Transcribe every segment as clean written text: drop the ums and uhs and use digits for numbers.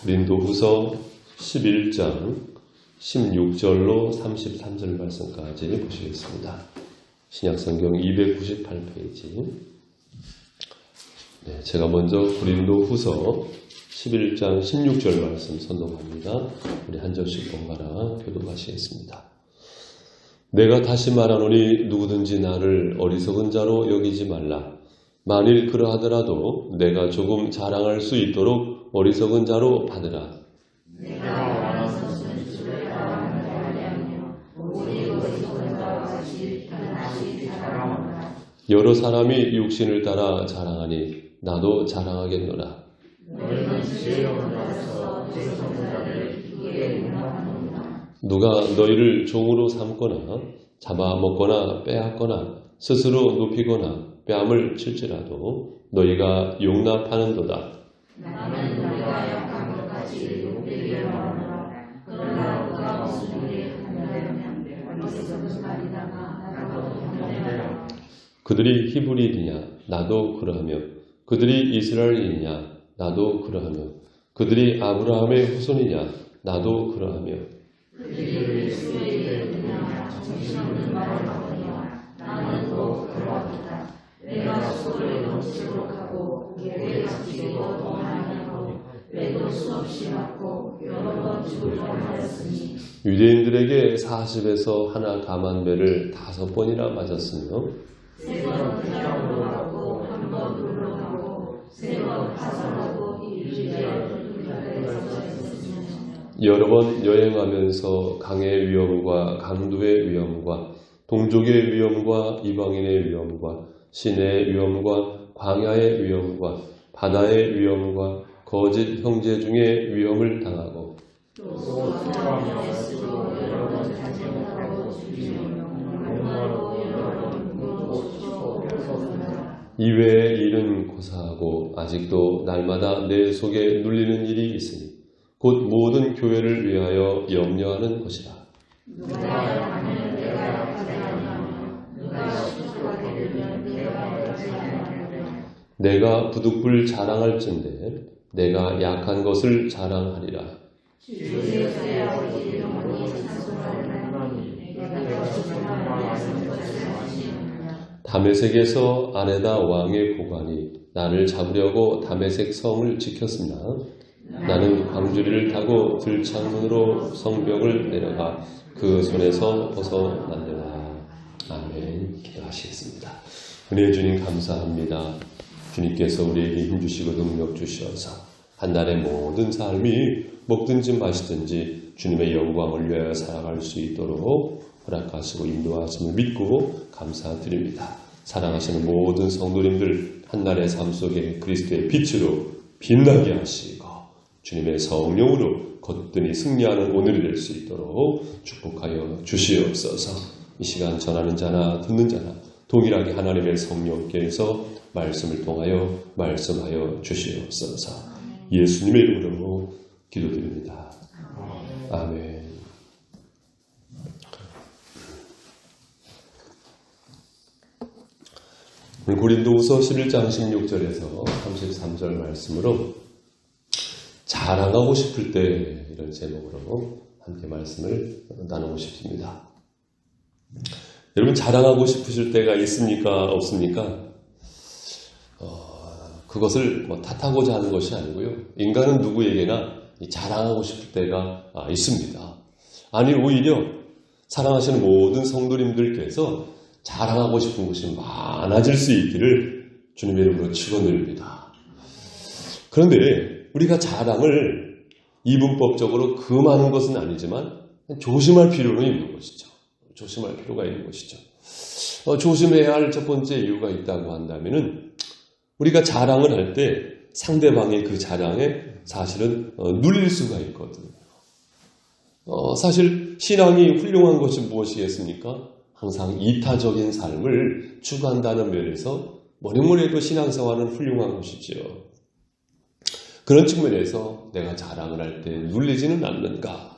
고린도후서 11장 16절로 33절 말씀까지 보시겠습니다. 신약성경 298페이지. 제가 먼저 고린도후서 11장 16절 말씀 선동합니다. 우리 한 절씩 번갈아 교독하시겠습니다. 내가 다시 말하노니 누구든지 나를 어리석은 자로 여기지 말라. 만일 그러하더라도 내가 조금 자랑할 수 있도록 어리석은 자로 받으라. 내가 원하는 것은 주를 따라하는 자가 아니며 오직 어리석은 자와 같이 다시 자랑하노라. 여러 사람이 육신을 따라 자랑하니 나도 자랑하겠노라. 너희는 지혜로 받아서 어리석은 자를 기쁘게 용납하는구나. 누가 너희를 종으로 삼거나 잡아먹거나 빼앗거나 스스로 높이거나 뺨을 칠지라도 너희가 용납하는도다. 나는 우리가 약한 것까지 욕되게 말하노라. 그러나 누가 무슨 일을 한다면 어리석은 말이다가 나도 경배하라. 그들이 히브리인이냐 나도 그러하며 그들이 이스라엘인이냐 나도 그러하며 그들이 아브라함의 후손이냐 나도 그러하며 그들이 예수의 이름이냐 정신없는 말을 하거니와 나는 또 그러하다. 내가 수고를 넘치도록 하고 계획을 지키고 원하냐고 외도 수없이 맞고 여러 번 죽을 뻔하였으니 유대인들에게 40에서 하나 감한배를 5번이나 맞았으며 3번 그냥으로 가고 1번 물러가고 3번 파산하고 일주일에 불가에서 있었으며 여러 번 여행하면서 강의 위험과 강도의 위험과 동족의 위험과 이방인의 위험과 신의 위험과 광야의 위험과 바다의 위험과 거짓 형제 중에 위험을 당하고 또 수고하며 애쓰고 여러 번 자제하고 죽이며 목마르고 여러 번 굶고 쫓아오고 이외의 일은 고사하고 아직도 날마다 내 속에 눌리는 일이 있으니 곧 모든 교회를 위하여 염려하는 것이라. 누가 약하면 내가 약하지 아니하며 누가 수고하게 되면 내가 약하지 아니하며 내가 부득불 자랑할진대 내가 약한 것을 자랑하리라. 주의 아버지 영원히 찬송하리니 내가 주님만 것을 하시느니라. 다메섹에서 아레다 왕의 고관이 나를 잡으려고 다메섹 성을 지켰으나 나는 광주리를 타고 들창문으로 성벽을 내려가 그 손에서 벗어났느라. 아멘. 기도하시겠습니다. 은혜의 주님 감사합니다. 주님께서 우리에게 힘주시고 능력 주시어서 한 달의 모든 삶이 먹든지 마시든지 주님의 영광을 위하여 살아갈 수 있도록 허락하시고 인도하심을 믿고 감사드립니다. 사랑하시는 모든 성도님들 한 날의 삶 속에 그리스도의 빛으로 빛나게 하시고 주님의 성령으로 거뜬히 승리하는 오늘이 될 수 있도록 축복하여 주시옵소서. 이 시간 전하는 자나 듣는 자나 동일하게 하나님의 성령께서 말씀을 통하여 말씀하여 주시옵소서. 예수님의 이름으로 기도드립니다. 아멘. 고린도후서 11장 16절에서 33절 말씀으로 자랑하고 싶을 때 이런 제목으로 함께 말씀을 나누고 싶습니다. 여러분 자랑하고 싶으실 때가 있습니까? 없습니까? 그것을 탓하고자 하는 것이 아니고요. 인간은 누구에게나 자랑하고 싶을 때가 있습니다. 아니 오히려 사랑하시는 모든 성도님들께서 자랑하고 싶은 것이 많아질 수 있기를 주님의 이름으로 축원드립니다. 그런데 우리가 자랑을 이분법적으로 금하는 것은 아니지만 조심할 필요는 있는 것이죠. 조심할 필요가 있는 것이죠. 조심해야 할 첫 번째 이유가 있다고 한다면은 우리가 자랑을 할 때 상대방의 그 자랑에 사실은 눌릴 수가 있거든요. 사실 신앙이 훌륭한 것이 무엇이겠습니까? 항상 이타적인 삶을 추구한다는 면에서 뭐니 해도 신앙생활은 훌륭한 것이지요. 그런 측면에서 내가 자랑을 할 때 눌리지는 않는가?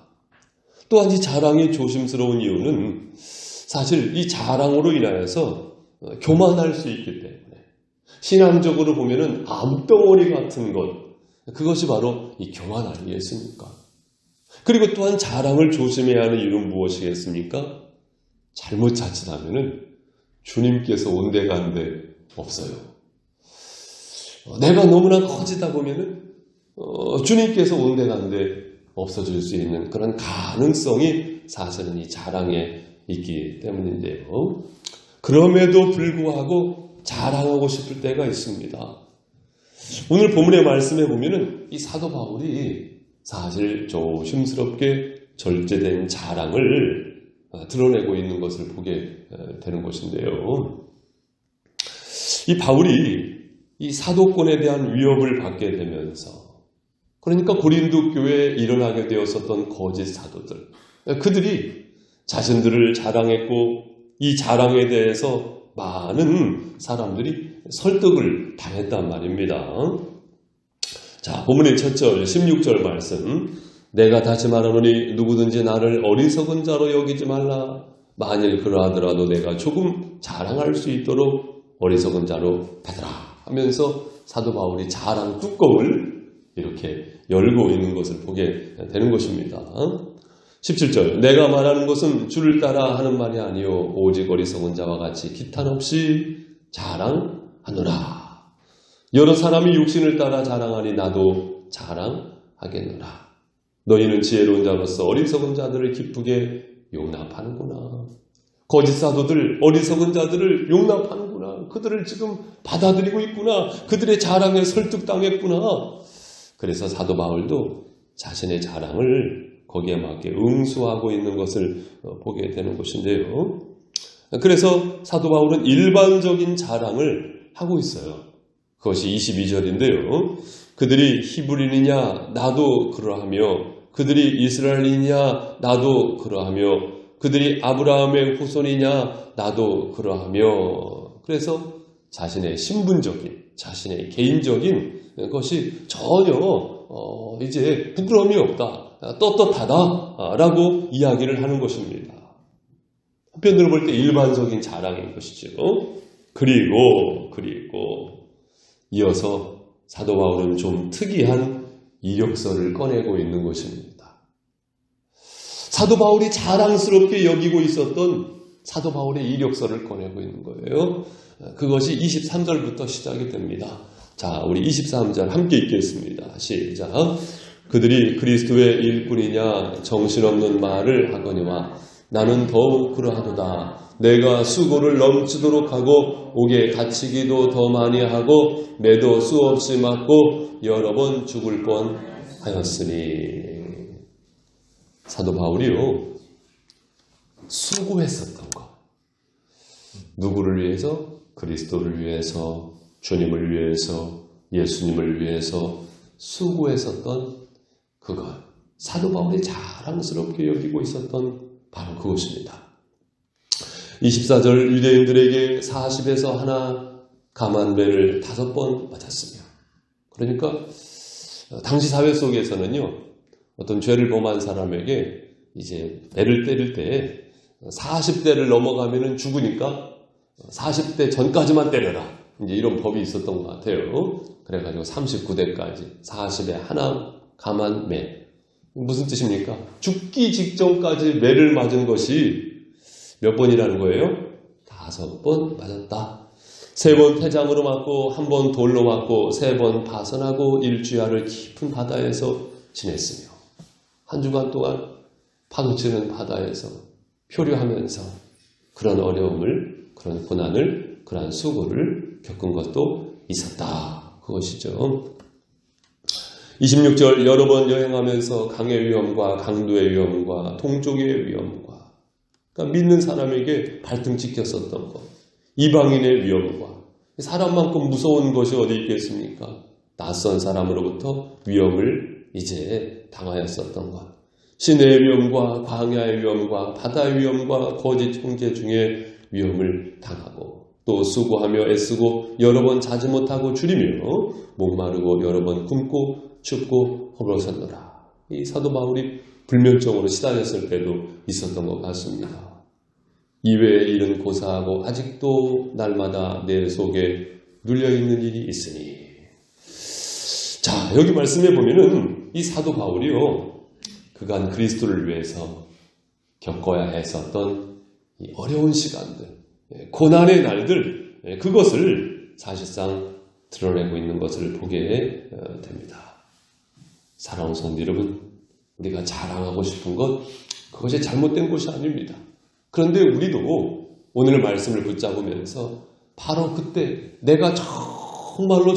또한 이 자랑이 조심스러운 이유는 사실 이 자랑으로 인하여서 교만할 수 있기 때문에 신앙적으로 보면은 암덩어리 같은 것, 그것이 바로 이 교만 아니겠습니까? 그리고 또한 자랑을 조심해야 하는 이유는 무엇이겠습니까? 잘못 자칫하면은 주님께서 온데간데 없어요. 내가 너무나 커지다 보면은 주님께서 온데간데 없어질 수 있는 그런 가능성이 사실은 이 자랑에 있기 때문인데요. 그럼에도 불구하고 자랑하고 싶을 때가 있습니다. 오늘 본문의 말씀에 보면은 이 사도 바울이 사실 조심스럽게 절제된 자랑을 드러내고 있는 것을 보게 되는 것인데요. 이 바울이 이 사도권에 대한 위협을 받게 되면서, 그러니까 고린도 교회에 일어나게 되었었던 거짓 사도들, 그들이 자신들을 자랑했고 이 자랑에 대해서 많은 사람들이 설득을 당했단 말입니다. 자, 본문의 첫 절 16절 말씀. 내가 다시 말하노니 누구든지 나를 어리석은 자로 여기지 말라. 만일 그러하더라도 내가 조금 자랑할 수 있도록 어리석은 자로 받으라 하면서 사도 바울이 자랑 뚜껑을 이렇게 열고 있는 것을 보게 되는 것입니다. 17절. 내가 말하는 것은 주를 따라 하는 말이 아니요 오직 어리석은 자와 같이 기탄 없이 자랑하노라. 여러 사람이 육신을 따라 자랑하니 나도 자랑하겠노라. 너희는 지혜로운 자로서 어리석은 자들을 기쁘게 용납하는구나. 거짓 사도들, 어리석은 자들을 용납하는구나. 그들을 지금 받아들이고 있구나. 그들의 자랑에 설득당했구나. 그래서 사도 바울도 자신의 자랑을 거기에 맞게 응수하고 있는 것을 보게 되는 것인데요. 그래서 사도 바울은 일반적인 자랑을 하고 있어요. 그것이 22절인데요. 그들이 히브리인이냐 나도 그러하며 그들이 이스라엘이냐 나도 그러하며 그들이 아브라함의 후손이냐 나도 그러하며, 그래서 자신의 신분적인, 자신의 개인적인 것이 전혀 이제 부끄러움이 없다, 떳떳하다라고 이야기를 하는 것입니다. 한편으로 볼 때 일반적인 자랑인 것이죠. 그리고 이어서 사도 바울은 좀 특이한 이력서를 꺼내고 있는 것입니다. 사도 바울이 자랑스럽게 여기고 있었던 사도 바울의 이력서를 꺼내고 있는 거예요. 그것이 23절부터 시작이 됩니다. 자, 우리 23절 함께 읽겠습니다. 시작. 그들이 그리스도의 일꾼이냐 정신없는 말을 하거니와 나는 더욱 그러하도다. 내가 수고를 넘치도록 하고 옥에 갇히기도 더 많이 하고 매도 수없이 맞고 여러 번 죽을 뻔하였으니. 사도 바울이요, 수고했었던 것. 누구를 위해서? 그리스도를 위해서, 주님을 위해서, 예수님을 위해서 수고했었던 그것. 사도 바울이 자랑스럽게 여기고 있었던 바로 그것입니다. 24절 유대인들에게 40에서 하나 감한배를 5번 맞았으며, 그러니까 당시 사회 속에서는요, 어떤 죄를 범한 사람에게 이제 배를 때릴 때 40대를 넘어가면은 죽으니까 40대 전까지만 때려라, 이제 이런 법이 있었던 것 같아요. 그래가지고 39대까지 40에 하나 감한매. 무슨 뜻입니까? 죽기 직전까지 매를 맞은 것이 몇 번이라는 거예요? 5번 맞았다. 3번 태장으로 맞고 1번 돌로 맞고 3번 파선하고 일주야를 깊은 바다에서 지냈으며, 한 주간 동안 파도치는 바다에서 표류하면서 그런 어려움을, 그런 고난을, 그런 수고를 겪은 것도 있었다. 그것이죠. 26절 여러 번 여행하면서 강의 위험과 강도의 위험과 동족의 위험과, 그러니까 믿는 사람에게 발등 찍혔었던 것, 이방인의 위험과, 사람만큼 무서운 것이 어디 있겠습니까? 낯선 사람으로부터 위험을 이제 당하였었던 것, 시내의 위험과 광야의 위험과 바다의 위험과 거짓 형제 중에 위험을 당하고, 또 수고하며 애쓰고 여러 번 자지 못하고 줄이며 목마르고 여러 번 굶고 춥고 허물었었노라. 이 사도 바울이 불면증으로 시달렸을 때도 있었던 것 같습니다. 이외의 일은 고사하고 아직도 날마다 내 속에 눌려있는 일이 있으니. 자, 여기 말씀해 보면은 이 사도 바울이요, 그간 그리스도를 위해서 겪어야 했었던 이 어려운 시간들, 고난의 날들, 그것을 사실상 드러내고 있는 것을 보게 됩니다. 사랑하는 성도 여러분, 우리가 자랑하고 싶은 것, 그것이 잘못된 것이 아닙니다. 그런데 우리도 오늘 말씀을 붙잡으면서 바로 그때 내가 정말로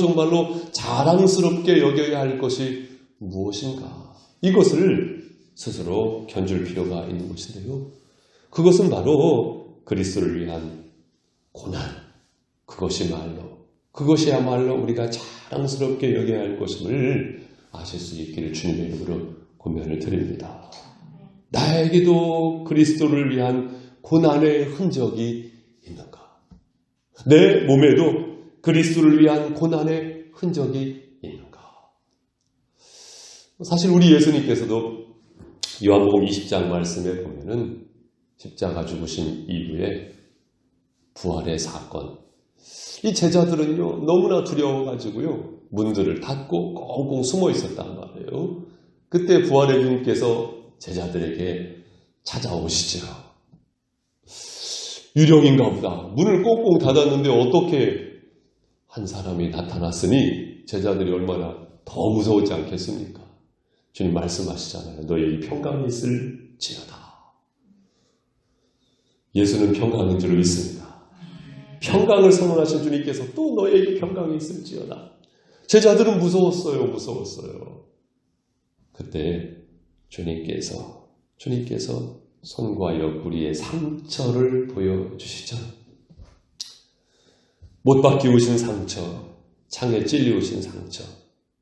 자랑스럽게 여겨야 할 것이 무엇인가, 이것을 스스로 견줄 필요가 있는 것인데요. 그것은 바로 그리스도를 위한 고난, 그것이야말로 우리가 자랑스럽게 여겨야 할 것임을 아실 수 있기를 주님의 이름으로 권면을 드립니다. 나에게도 그리스도를 위한 고난의 흔적이 있는가? 내 몸에도 그리스도를 위한 고난의 흔적이 있는가? 사실 우리 예수님께서도 요한복음 20장 말씀에 보면은 십자가 죽으신 이후에 부활의 사건, 이 제자들은요 너무나 두려워가지고요 문들을 닫고 꽁꽁 숨어 있었단 말이에요. 그때 부활의 주님께서 제자들에게 찾아오시죠. 유령인가 보다. 문을 꽁꽁 닫았는데 어떻게 한 사람이 나타났으니 제자들이 얼마나 더 무서웠지 않겠습니까? 주님 말씀하시잖아요. 너희의 평강이 있을지어다. 예수는 평강인 줄 믿습니다. 평강을 선언하신 주님께서 또 너희에게 평강이 있을지어다. 제자들은 무서웠어요. 그때 주님께서 손과 옆구리에 상처를 보여주시죠. 못 박히우신 상처, 창에 찔리우신 상처,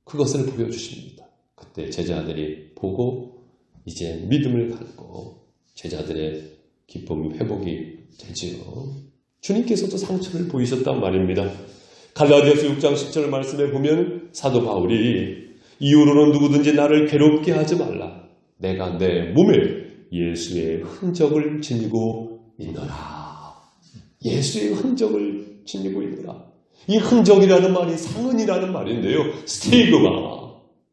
그것을 보여주십니다. 그때 제자들이 보고 이제 믿음을 갖고 제자들의 기쁨 회복이 되지요. 주님께서도 상처를 보이셨단 말입니다. 갈라디아서 6장 10절 말씀에 보면 사도 바울이 이후로는 누구든지 나를 괴롭게 하지 말라. 내가 내 몸에 예수의 흔적을 지니고 있노라. 예수의 흔적을 지니고 있노라. 이 흔적이라는 말이 상흔이라는 말인데요. 스티그마.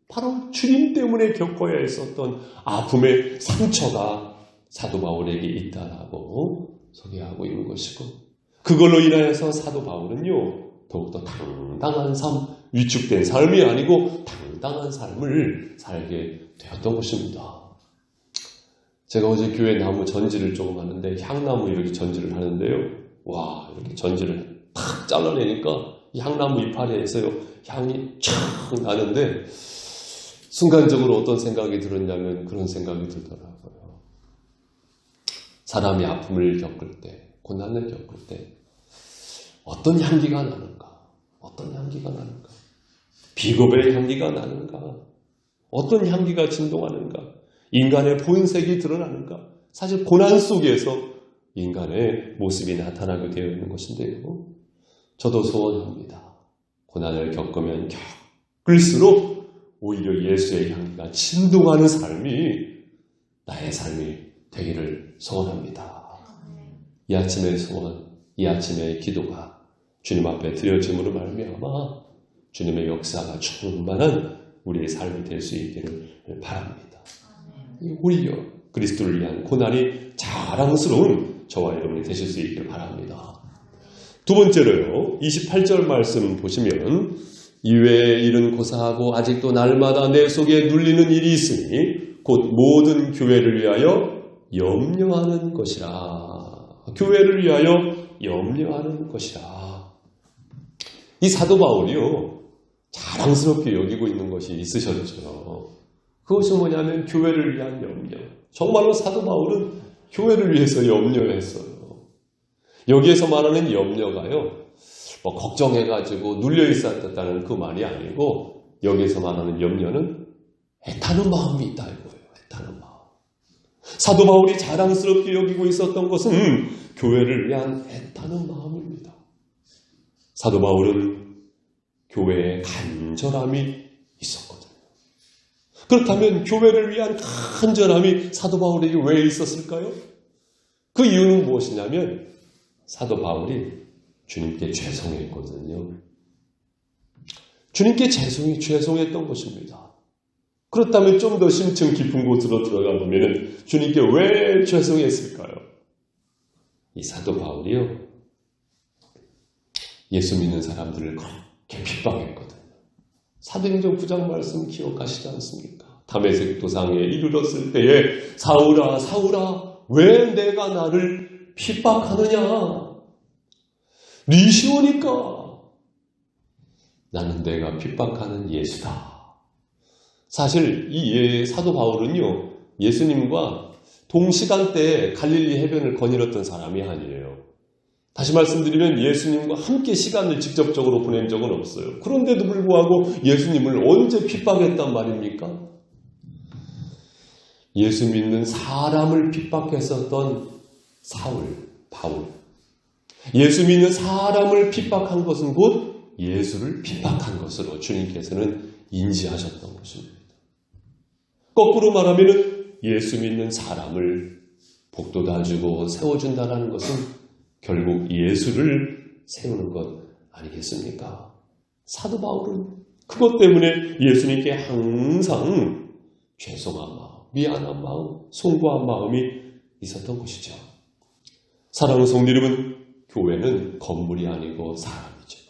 바로 주님 때문에 겪어야 했었던 아픔의 상처가 사도 바울에게 있다라고 소개하고 있는 것이고, 그걸로 인하여서 사도 바울은요 더욱더 당당한 삶, 위축된 삶이 아니고 당당한 삶을 살게 되었던 것입니다. 제가 어제 교회 나무 전지를 조금 하는데 향나무 이렇게 전지를 하는데요. 와, 이렇게 전지를 탁 잘라내니까 향나무 이파리에서요 향이 촥 나는데 순간적으로 어떤 생각이 들었냐면 그런 생각이 들더라고요. 사람이 아픔을 겪을 때, 고난을 겪을 때 어떤 향기가 나는가? 비겁의 향기가 나는가? 어떤 향기가 진동하는가? 인간의 본색이 드러나는가? 사실 고난 속에서 인간의 모습이 나타나게 되어 있는 것인데요. 저도 소원합니다. 고난을 겪으면 겪을수록 오히려 예수의 향기가 진동하는 삶이 나의 삶이 되기를 소원합니다. 이 아침의 소원, 이 아침의 기도가 주님 앞에 드려짐으로 말미암아 주님의 역사가 충만한 우리의 삶이 될 수 있기를 바랍니다. 오히려 그리스도를 위한 고난이 자랑스러운 저와 여러분이 되실 수 있기를 바랍니다. 두 번째로요, 28절 말씀 보시면 이외의 일은 고사하고 아직도 날마다 내 속에 눌리는 일이 있으니 곧 모든 교회를 위하여 염려하는 것이라. 교회를 위하여 염려하는 것이라. 이 사도 바울이요 자랑스럽게 여기고 있는 것이 있으셨죠. 그것이 뭐냐면 교회를 위한 염려. 정말로 사도 바울은 교회를 위해서 염려했어요. 여기에서 말하는 염려가요 걱정해가지고 눌려 있었다는 그 말이 아니고 여기에서 말하는 염려는 애타는 마음이 있다 이거예요. 애타는 마음. 사도 바울이 자랑스럽게 여기고 있었던 것은 교회를 위한 애타는 마음입니다. 사도 바울은 교회에 간절함이 있었거든요. 그렇다면 교회를 위한 간절함이 사도 바울에게 왜 있었을까요? 그 이유는 무엇이냐면 사도 바울이 주님께 죄송했거든요. 주님께 죄송했던 것입니다. 그렇다면 좀 더 심층 깊은 곳으로 들어가 보면 주님께 왜 죄송했을까요? 이 사도 바울이요, 예수 믿는 사람들을 그렇게 핍박했거든요. 사도행전 9장 말씀 기억하시지 않습니까? 다메섹 도상에 이르렀을 때에 사울아 사울아 왜 내가 나를 핍박하느냐? 네 시오니까 나는 내가 핍박하는 예수다. 사실 이 사도 바울은요, 예수님과 동시간대에 갈릴리 해변을 거닐었던 사람이 아니에요. 다시 말씀드리면 예수님과 함께 시간을 직접적으로 보낸 적은 없어요. 그런데도 불구하고 예수님을 언제 핍박했단 말입니까? 예수 믿는 사람을 핍박했었던 바울. 예수 믿는 사람을 핍박한 것은 곧 예수를 핍박한 것으로 주님께서는 인지하셨던 것입니다. 거꾸로 말하면 예수 믿는 사람을 복도다 주고 세워준다는 것은 결국 예수를 세우는 것 아니겠습니까? 사도 바울은 그것 때문에 예수님께 항상 죄송한 마음, 미안한 마음, 송구한 마음이 있었던 것이죠. 사랑하는 성도 여러분, 교회는 건물이 아니고 사람이죠.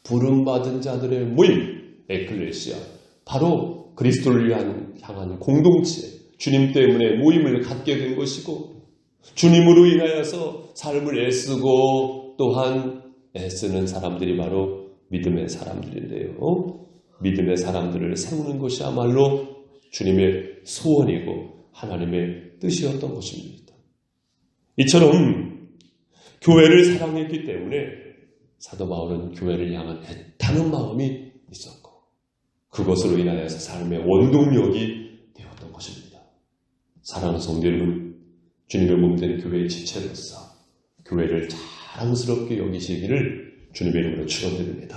부름받은 자들의 모임, 에클레시아, 바로 그리스도를 향한 공동체, 주님 때문에 모임을 갖게 된 것이고, 주님으로 인하여서 삶을 애쓰고 또한 애쓰는 사람들이 바로 믿음의 사람들인데요. 믿음의 사람들을 세우는 것이야말로 주님의 소원이고 하나님의 뜻이었던 것입니다. 이처럼 교회를 사랑했기 때문에 사도 바울은 교회를 향한 애타는 마음이 있었고, 그것으로 인하여서 삶의 원동력이 되었던 것입니다. 사랑하는 성도 여러분, 주님의 몸된 교회의 지체로서 교회를 자랑스럽게 여기시기를 주님의 이름으로 축원드립니다.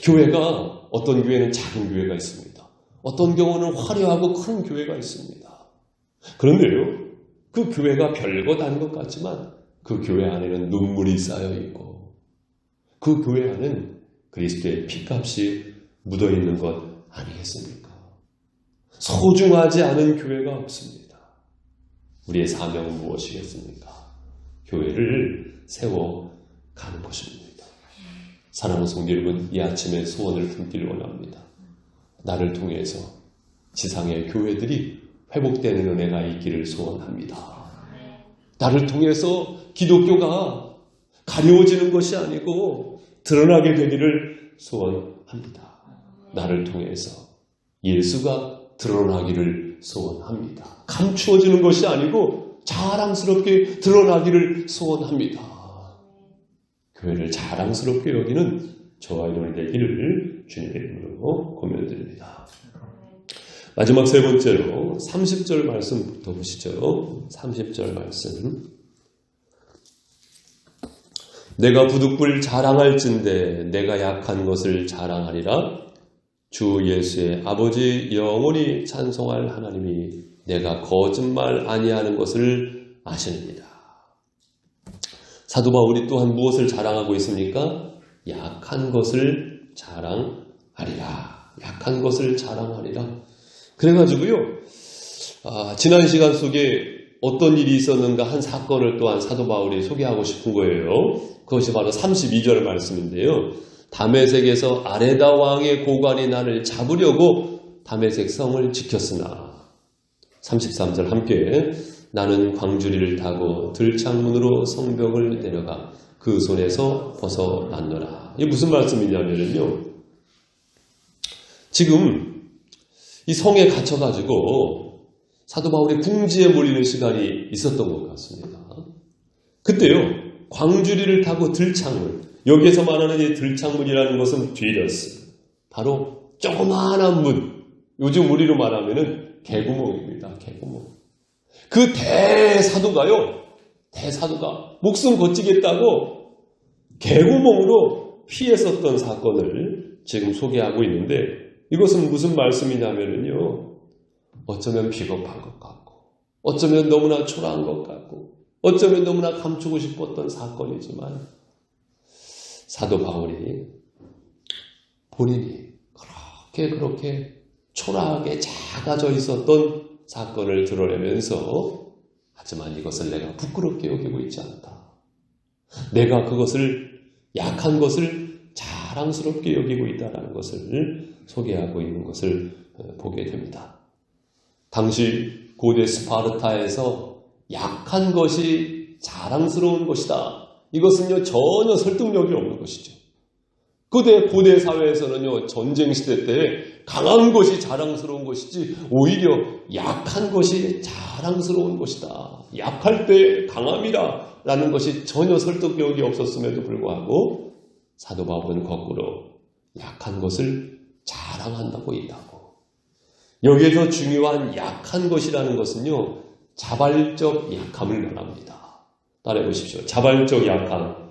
교회가, 어떤 교회는 작은 교회가 있습니다. 어떤 경우는 화려하고 큰 교회가 있습니다. 그런데요, 그 교회가 별것 아닌 것 같지만 그 교회 안에는 눈물이 쌓여 있고 그 교회 안에는 그리스도의 피값이 묻어 있는 것 아니겠습니까? 소중하지 않은 교회가 없습니다. 우리의 사명은 무엇이겠습니까? 교회를 세워가는 것입니다. 사랑하는 성도 여러분, 이 아침에 소원을 품기를 원합니다. 나를 통해서 지상의 교회들이 회복되는 은혜가 있기를 소원합니다. 나를 통해서 기독교가 가려워지는 것이 아니고 드러나게 되기를 소원합니다. 나를 통해서 예수가 드러나기를 소원합니다. 감추어지는 것이 아니고 자랑스럽게 드러나기를 소원합니다. 교회를 자랑스럽게 여기는 저와 여러분이 되기를 주님의 이름으로 고면드립니다. 마지막 세 번째로 30절 말씀부터 보시죠. 30절 말씀. 내가 부득불 자랑할진대 내가 약한 것을 자랑하리라. 주 예수의 아버지 영원히 찬송할 하나님이 내가 거짓말 아니하는 것을 아시느니라. 사도 바울이 또한 무엇을 자랑하고 있습니까? 약한 것을 자랑하리라. 약한 것을 자랑하리라. 그래가지고요, 지난 시간 속에 어떤 일이 있었는가 한 사건을 또한 사도 바울이 소개하고 싶은 거예요. 그것이 바로 32절 말씀인데요. 다메섹에서 아레다 왕의 고관이 나를 잡으려고 다메섹 성을 지켰으나 33절 함께 나는 광주리를 타고 들창문으로 성벽을 내려가 그 손에서 벗어났노라. 이게 무슨 말씀이냐면요, 지금 이 성에 갇혀가지고 사도 바울이 궁지에 몰리는 시간이 있었던 것 같습니다. 그때요, 광주리를 타고 들창문, 여기에서 말하는 이 들창문이라는 것은 뒤러스, 바로 조그마한 문, 요즘 우리로 말하면은 개구멍입니다. 개구멍. 그 대사도가 목숨 거치겠다고 개구멍으로 피했었던 사건을 지금 소개하고 있는데, 이것은 무슨 말씀이냐면요, 어쩌면 비겁한 것 같고, 어쩌면 너무나 초라한 것 같고, 어쩌면 너무나 감추고 싶었던 사건이지만 사도 바울이 본인이 그렇게 초라하게 작아져 있었던 사건을 드러내면서 하지만 이것을 내가 부끄럽게 여기고 있지 않다. 내가 그것을 약한 것을 자랑스럽게 여기고 있다는 것을 소개하고 있는 것을 보게 됩니다. 당시 고대 스파르타에서 약한 것이 자랑스러운 것이다. 이것은요 전혀 설득력이 없는 것이죠. 고대 사회에서는요 전쟁 시대 때 강한 것이 자랑스러운 것이지 오히려 약한 것이 자랑스러운 것이다. 약할 때 강함이다 라는 것이 전혀 설득력이 없었음에도 불구하고 사도 바울은 거꾸로 약한 것을 자랑한다고 있다고. 여기에서 중요한 약한 것이라는 것은요 자발적 약함을 말합니다. 따라해 보십시오. 자발적 약함.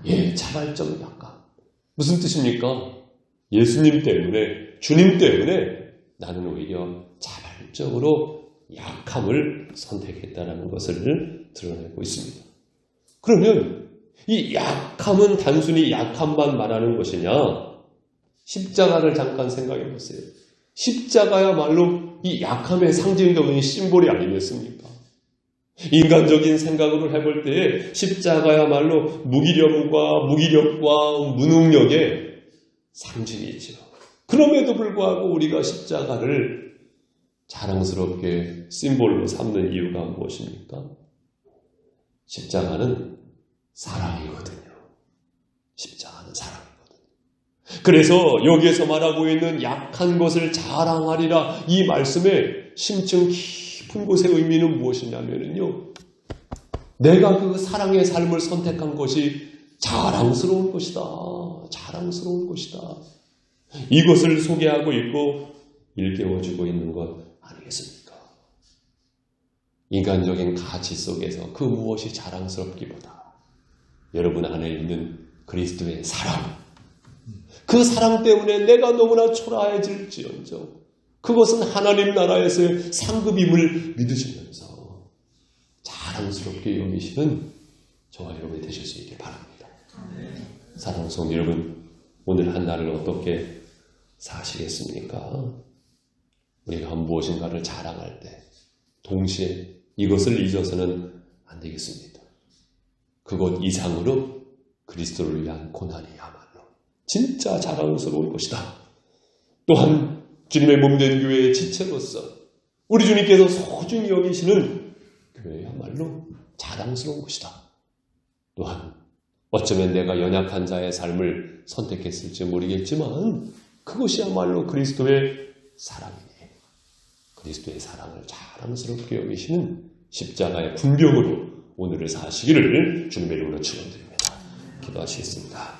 예, 자발적 약함. 무슨 뜻입니까? 예수님 때문에, 주님 때문에 나는 오히려 자발적으로 약함을 선택했다는 것을 드러내고 있습니다. 그러면 이 약함은 단순히 약함만 말하는 것이냐? 십자가를 잠깐 생각해 보세요. 십자가야말로 이 약함의 상징적인 심볼이 아니겠습니까? 인간적인 생각으로 해볼 때에 십자가야말로 무기력과 무능력의 상징이죠. 그럼에도 불구하고 우리가 십자가를 자랑스럽게 심볼로 삼는 이유가 무엇입니까? 십자가는 사랑이거든요. 십자가는 사랑이거든요. 그래서 여기에서 말하고 있는 약한 것을 자랑하리라 이 말씀의 심층 깊은 곳의 의미는 무엇이냐면요. 내가 그 사랑의 삶을 선택한 것이 자랑스러운 것이다. 자랑스러운 것이다. 이것을 소개하고 있고 일깨워주고 있는 것 아니겠습니까? 인간적인 가치 속에서 그 무엇이 자랑스럽기보다 여러분 안에 있는 그리스도의 사랑, 그 사랑 때문에 내가 너무나 초라해질지언정 그것은 하나님 나라에서의 상급임을 믿으시면서 자랑스럽게 여기시는 저와 여러분이 되실 수 있길 바랍니다. 사랑하는 성도 여러분, 오늘 한 날을 어떻게 사시겠습니까? 우리가 무엇인가를 자랑할 때 동시에 이것을 잊어서는 안 되겠습니다. 그것 이상으로 그리스도를 위한 고난이야말로 진짜 자랑스러울 것이다. 또한 주님의 몸된 교회의 지체로서 우리 주님께서 소중히 여기시는 교회야말로 자랑스러운 것이다. 또한 어쩌면 내가 연약한 자의 삶을 선택했을지 모르겠지만 그것이야말로 그리스도의 사랑이니 그리스도의 사랑을 자랑스럽게 여기시는 십자가의 분병으로 오늘을 사시기를 주님의 이름으로 축원드립니다. 기도하시겠습니다.